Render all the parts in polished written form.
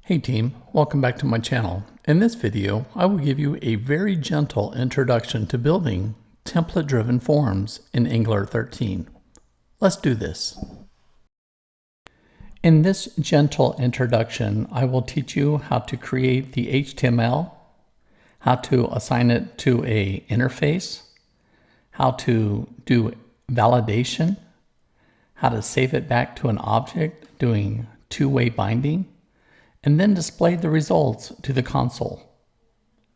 Hey team, welcome back to my channel. In this video, I will give you a very gentle introduction to building template-driven forms in Angular 13. Let's do this. In this gentle introduction, I will teach you how to create the HTML, how to assign it to an interface, how to do validation, how to save it back to an object doing two-way binding, and then display the results to the console.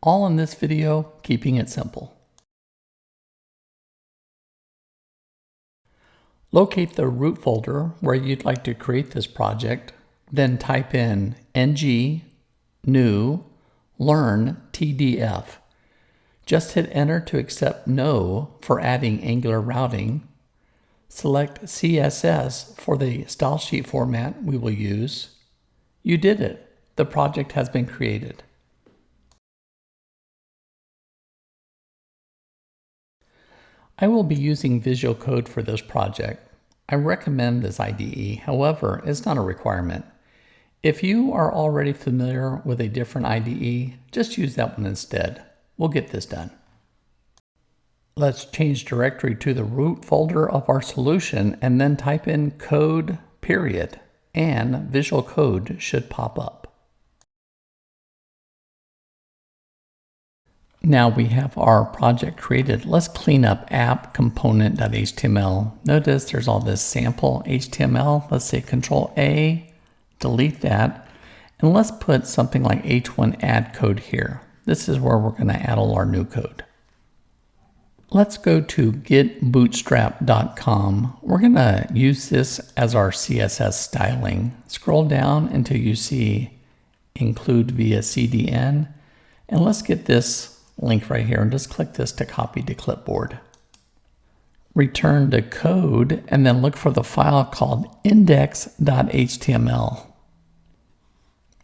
All in this video, keeping it simple. Locate the root folder where you'd like to create this project, then type in ng new learn tdf. Just hit enter to accept no for adding Angular routing. Select CSS for the style sheet format we will use. You did it. The project has been created. I will be using Visual Code for this project. I recommend this IDE, however, it's not a requirement. If you are already familiar with a different IDE, just use that one instead. We'll get this done. Let's change directory to the root folder of our solution and then type in code period, and Visual Code should pop up. Now we have our project created. Let's clean up app.component.html. Notice there's all this sample HTML. Let's say Control A, delete that, and let's put something like h1 add code here. This is where we're going to add all our new code. Let's go to getbootstrap.com. We're going to use this as our CSS styling. Scroll down until you see include via CDN, and let's get this link right here and just click this to copy to clipboard. Return to code and then look for the file called index.html.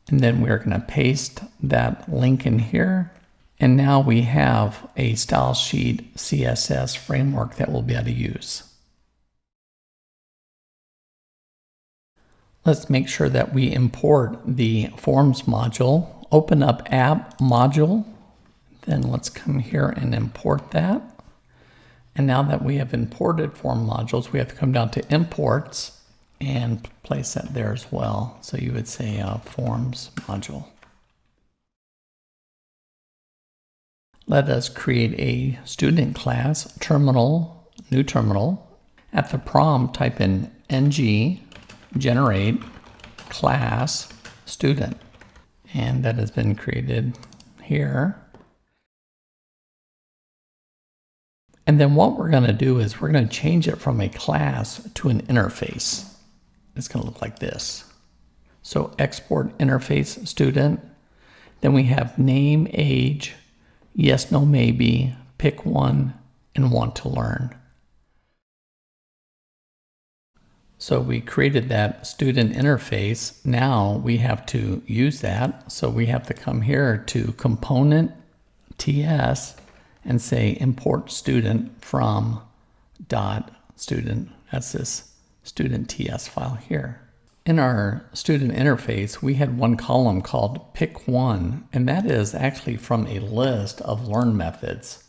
And then we're going to paste that link in here. And now we have a style sheet CSS framework that we'll be able to use. Let's make sure that we import the Forms module. Open up app.module. Then let's come here and import that. And now that we have imported form modules, we have to come down to imports and place that there as well. So you would say Forms module. Let us create a student class, terminal, new terminal. At the prompt, type in ng generate class student. And that has been created here. And then what we're going to do is we're going to change it from a class to an interface. It's going to look like this. So export interface student. Then we have name, age, yes, no, maybe, pick one, and want to learn. So we created that student interface. Now we have to use that. So we have to come here to component.ts and say import student from .student. That's this student TS file here. In our student interface, we had one column called pick one, and that is actually from a list of learn methods.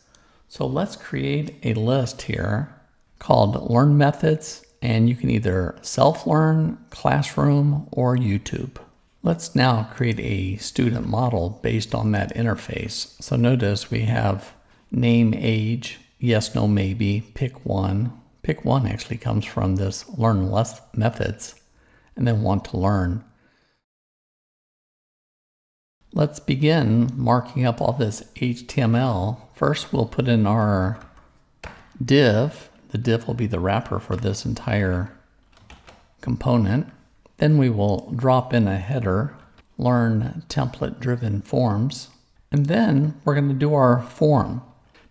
So let's create a list here called learn methods, and you can either self-learn, classroom, or YouTube. Let's now create a student model based on that interface. So notice we have name, age, yes, no, maybe, pick one. Pick one actually comes from this learn less methods, and then want to learn. Let's begin marking up all this HTML. First, we'll put in our div. The div will be the wrapper for this entire component. Then we will drop in a header, learn template-driven forms, and then we're going to do our form.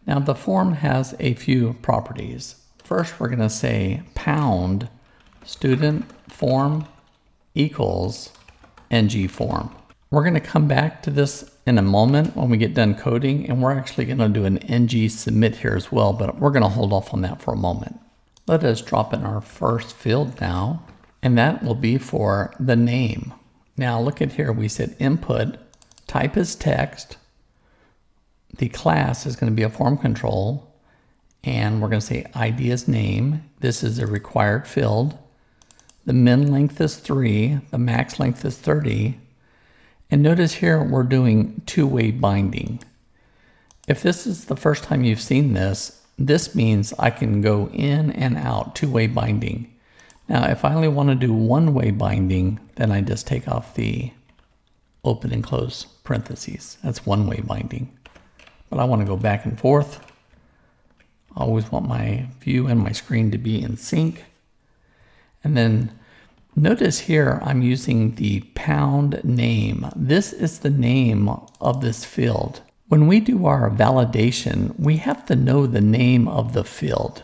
Now the form has a few properties. First, we're going to say pound student form equals ng form. We're going to come back to this in a moment when we get done coding, and we're actually going to do an ng submit here as well, but we're going to hold off on that for a moment. Let us drop in our first field now, and that will be for the name. Now look at here, we said input, type is text, the class is going to be a form control, and we're going to say ID is name. This is a required field. The min length is 3, the max length is 30. And notice here we're doing two-way binding. If this is the first time you've seen this, this means I can go in and out, two-way binding. Now if I only want to do one-way binding, then I just take off the open and close parentheses. That's one-way binding. But I want to go back and forth. I always want my view and my screen to be in sync. And then notice here I'm using the pound name. This is the name of this field. When we do our validation, we have to know the name of the field.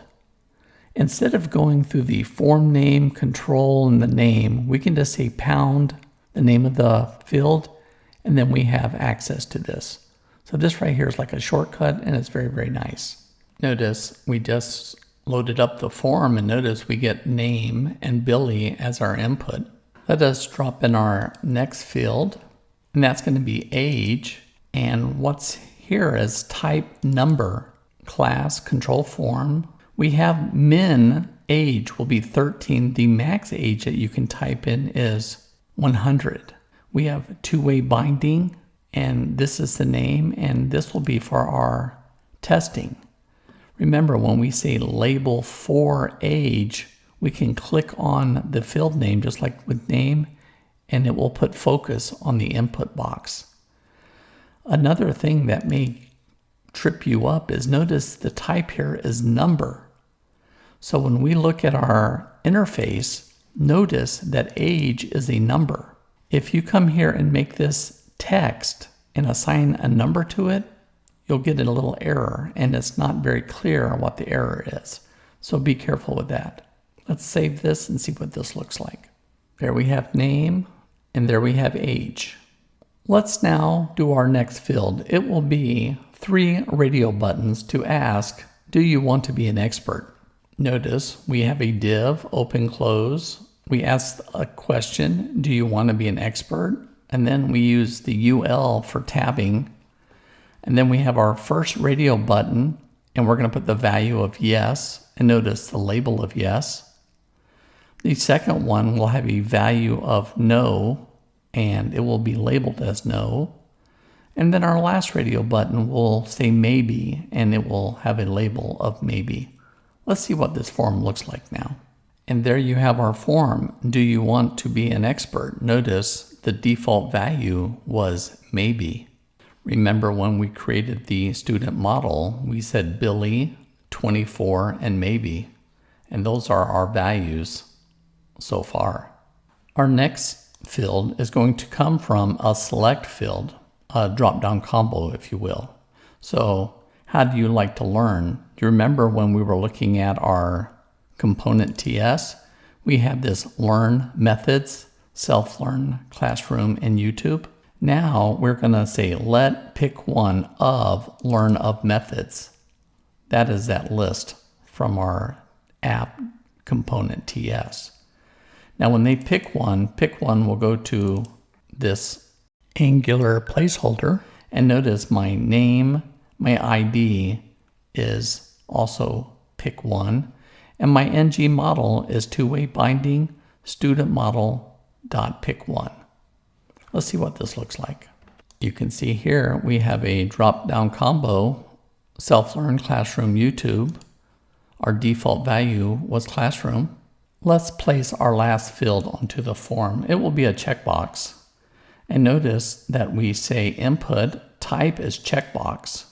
Instead of going through the form name, control, and the name, we can just say pound, the name of the field, and then we have access to this. So this right here is like a shortcut, and it's very, very nice. Notice we just loaded up the form, and notice we get name and Billy as our input. Let us drop in our next field, and that's going to be age. And what's here is type number, class, control form. We have min age will be 13. The max age that you can type in is 100. We have two-way binding, and this is the name, and this will be for our testing. Remember, when we say label for age, we can click on the field name just like with name, and it will put focus on the input box. Another thing that may trip you up is notice the type here is number. So when we look at our interface, notice that age is a number. If you come here and make this text and assign a number to it, you'll get a little error, and it's not very clear what the error is. So be careful with that. Let's save this and see what this looks like. There we have name, and there we have age. Let's now do our next field. It will be 3 radio buttons to ask, do you want to be an expert? Notice we have a div, open, close. We ask a question, do you want to be an expert? And then we use the UL for tabbing. And then we have our first radio button, and we're going to put the value of yes, and notice the label of yes. The second one will have a value of no, and it will be labeled as no. And then our last radio button will say maybe, and it will have a label of maybe. Let's see what this form looks like now. And there you have our form. Do you want to be an expert? Notice the default value was maybe. Remember when we created the student model, we said Billy, 24, and maybe. And those are our values so far. Our next field is going to come from a select field, a drop-down combo, if you will. So how do you like to learn? Do you remember when we were looking at our component.ts? We have this learn methods, self-learn, classroom, and YouTube. Now we're going to say let pick one of learn of methods. That is that list from our app.component.ts. Now when they pick one will go to this Angular placeholder, and notice my name, my ID is also pick one, and my ng model is two-way binding student model.pick one. Let's see what this looks like. You can see here we have a drop-down combo, self-learn, classroom, YouTube. Our default value was classroom. Let's place our last field onto the form. It will be a checkbox. And notice that we say input, type is checkbox.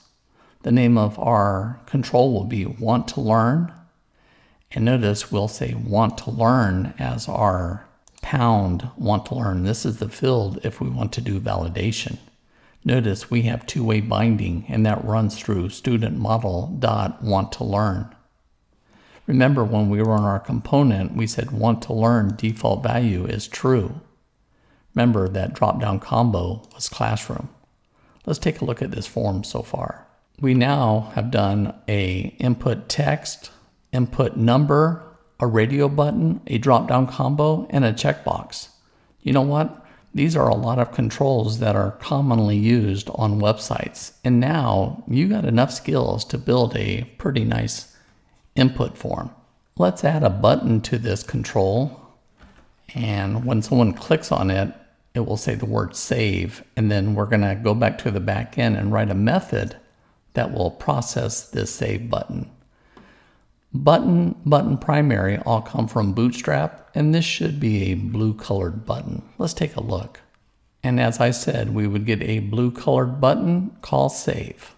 The name of our control will be want to learn. And notice we'll say want to learn as our pound want to learn. This is the field if we want to do validation. Notice we have two-way binding, and that runs through student model.want to learn. Remember when we were on our component, we said want to learn default value is true. Remember that drop-down combo was classroom. Let's take a look at this form so far. We now have done a input text, input number, a radio button, a drop-down combo, and a checkbox. You know what? These are a lot of controls that are commonly used on websites. And now you got enough skills to build a pretty nice input form. Let's add a button to this control. And when someone clicks on it, it will say the word save. And then we're going to go back to the back end and write a method that will process this save button. Button primary all come from Bootstrap, and this should be a blue colored button. Let's take a look. And as I said, we would get a blue colored button called save.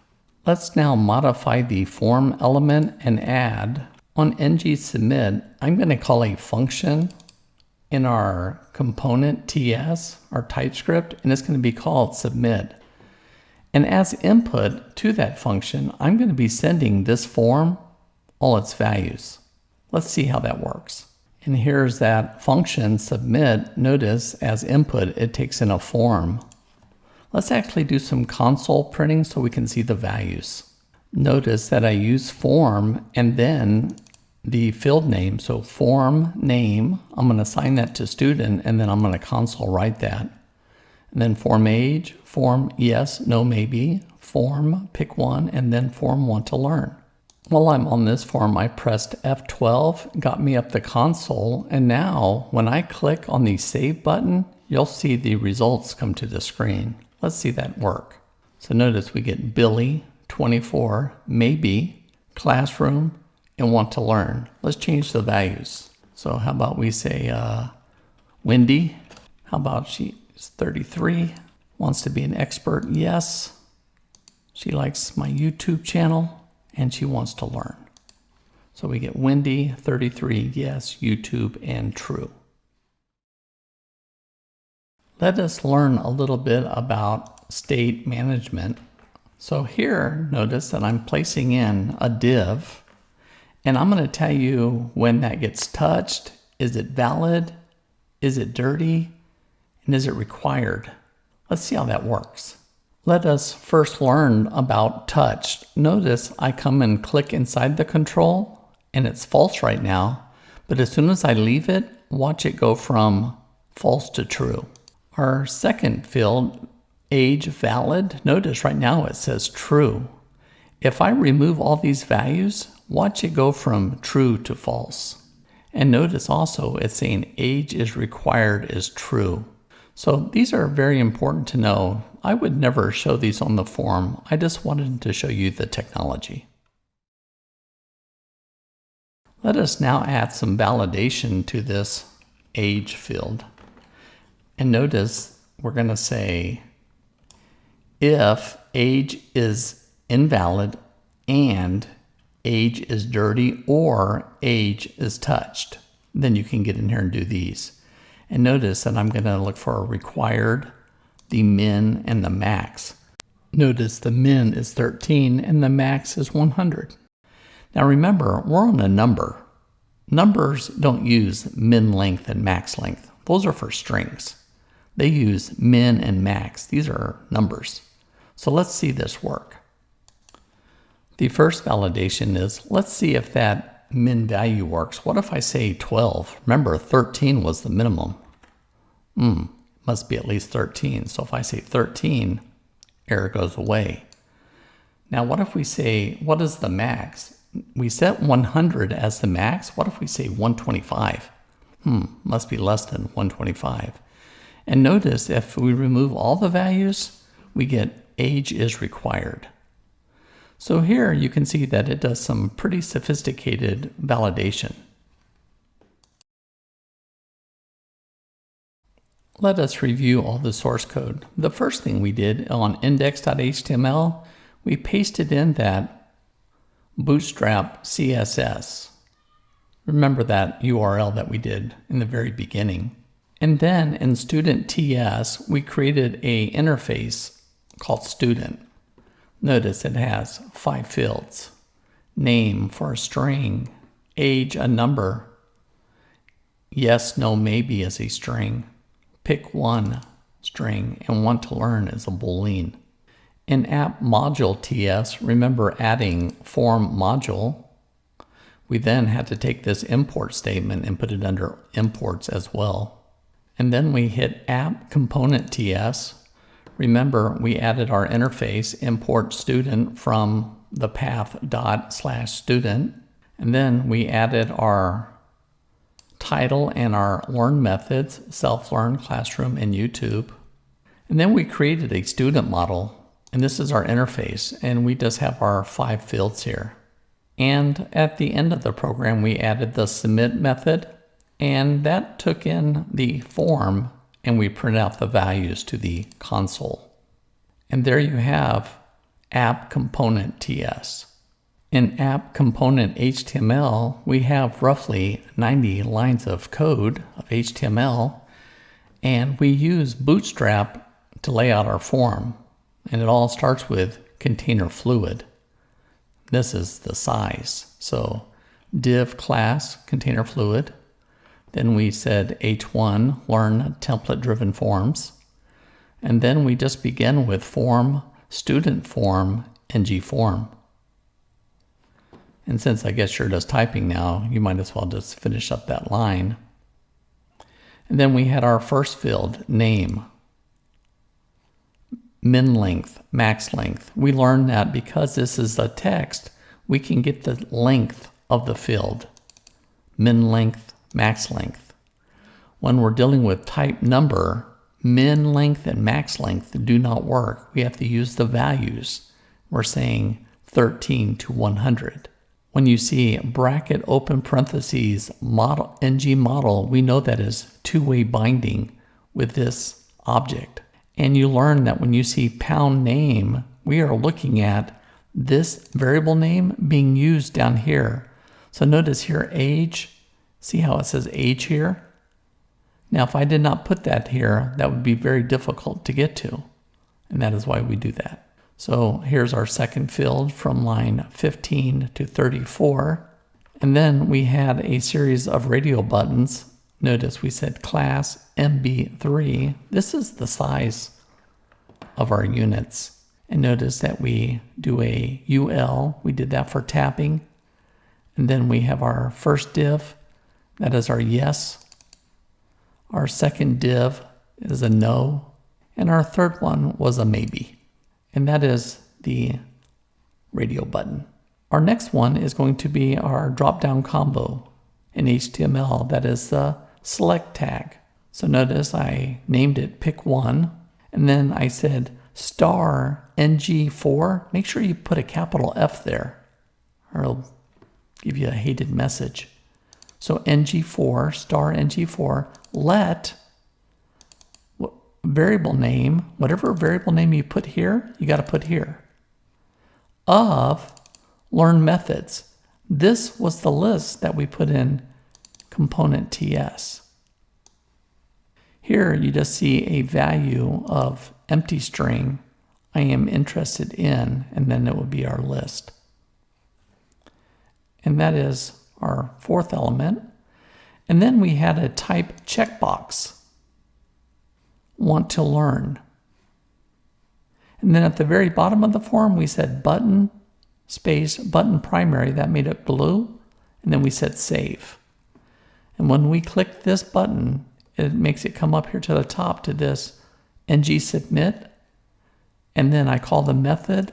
Let's now modify the form element and add on ngSubmit. I'm going to call a function in our component.ts, our TypeScript, and it's going to be called submit. And as input to that function, I'm going to be sending this form all its values. Let's see how that works. And here's that function submit. Notice as input, it takes in a form. Let's actually do some console printing so we can see the values. Notice that I use form and then the field name. So form name, I'm going to assign that to student, and then I'm going to console write that. And then form age, form yes, no, maybe, form, pick one, and then form want to learn. While I'm on this form, I pressed F12, got me up the console, and now when I click on the save button, you'll see the results come to the screen. Let's see that work. So notice we get Billy, 24, maybe, classroom, and want to learn. Let's change the values. So how about we say Wendy, how about she's 33, wants to be an expert, yes. She likes my YouTube channel, and she wants to learn. So we get Wendy, 33, yes, YouTube, and true. Let us learn a little bit about state management. So here, notice that I'm placing in a div, and I'm going to tell you when that gets touched. Is it valid? Is it dirty? And is it required? Let's see how that works. Let us first learn about touched. Notice I come and click inside the control, and it's false right now, but as soon as I leave it, watch it go from false to true. Our second field, age valid, notice right now it says true. If I remove all these values, watch it go from true to false. And notice also it's saying age is required is true. So these are very important to know. I would never show these on the form. I just wanted to show you the technology. Let us now add some validation to this age field. And notice we're going to say if age is invalid and age is dirty or age is touched, then you can get in here and do these. And notice that I'm going to look for a required, the min, and the max. Notice the min is 13 and the max is 100. Now remember, we're on a number. Numbers don't use min length and max length. Those are for strings. They use min and max. These are numbers. So let's see this work. The first validation is, let's see if that min value works. What if I say 12? Remember, 13 was the minimum. Must be at least 13. So if I say 13, error goes away. Now what if we say, what is the max? We set 100 as the max. What if we say 125? Must be less than 125. And notice if we remove all the values, we get age is required. So here you can see that it does some pretty sophisticated validation. Let us review all the source code. The first thing we did on index.html, we pasted in that Bootstrap CSS. Remember that URL that we did in the very beginning. And then in student.ts, we created an interface called student. Notice it has 5 fields. Name for a string, age a number, yes, no, maybe is a string, pick one string, and want to learn is a boolean. In app.module.ts, remember adding FormsModule. We then had to take this import statement and put it under imports as well. And then we hit app.component.ts. Remember, we added our interface, import student from the path./student. And then we added our title and our learn methods, self-learn, classroom, and YouTube. And then we created a student model, and this is our interface, and we just have our 5 fields here. And at the end of the program, we added the submit method, and that took in the form, and we printed out the values to the console. And there you have app.component.ts. In app.component.html, we have roughly 90 lines of code of HTML, and we use Bootstrap to lay out our form. And it all starts with container fluid. This is the size. So div class container fluid. Then we said H1 learn template driven forms. And then we just begin with form, student form, ngForm. And since I guess you're just typing now, you might as well just finish up that line. And then we had our first field, name, min length, max length. We learned that because this is a text, we can get the length of the field, min length, max length. When we're dealing with type number, min length and max length do not work. We have to use the values. We're saying 13 to 100. When you see bracket open parentheses model ngModel, we know that is two-way binding with this object. And you learn that when you see pound name, we are looking at this variable name being used down here. So notice here age, see how it says age here? Now if I did not put that here, that would be very difficult to get to. And that is why we do that. So here's our second field from line 15 to 34. And then we had a series of radio buttons. Notice we said class MB3. This is the size of our units. And notice that we do a UL. We did that for tapping. And then we have our first div. That is our yes. Our second div is a no. And our third one was a maybe. And that is the radio button. Our next one is going to be our drop-down combo in HTML. That is the select tag. So notice I named it pick one, and then I said star ngFor. Make sure you put a capital F there, or it'll give you a hated message. So ngFor, star ngFor, let variable name, whatever variable name you put here, you got to put here, of learn methods. This was the list that we put in component.ts. Here you just see a value of empty string I am interested in, and then it would be our list. And that is our fourth element. And then we had a type checkbox. Want to learn. And then at the very bottom of the form, we said button, space, button primary. That made it blue. And then we said save. And when we click this button, it makes it come up here to the top to this ng submit. And then I call the method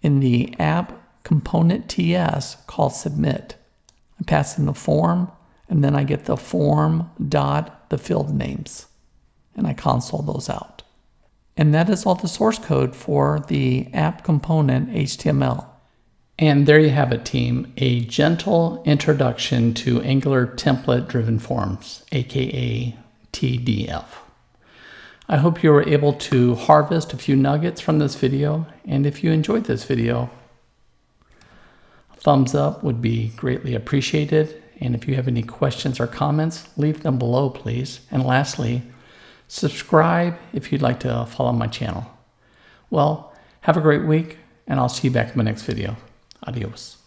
in the app.component.ts called submit. I pass in the form, and then I get the form dot the field names. And I console those out. And that is all the source code for the app component HTML. And there you have it, team, a gentle introduction to Angular template-driven forms, aka TDF. I hope you were able to harvest a few nuggets from this video, and if you enjoyed this video, a thumbs up would be greatly appreciated. And if you have any questions or comments, leave them below, please. And lastly, subscribe if you'd like to follow my channel. Well, have a great week, and I'll see you back in my next video. Adios.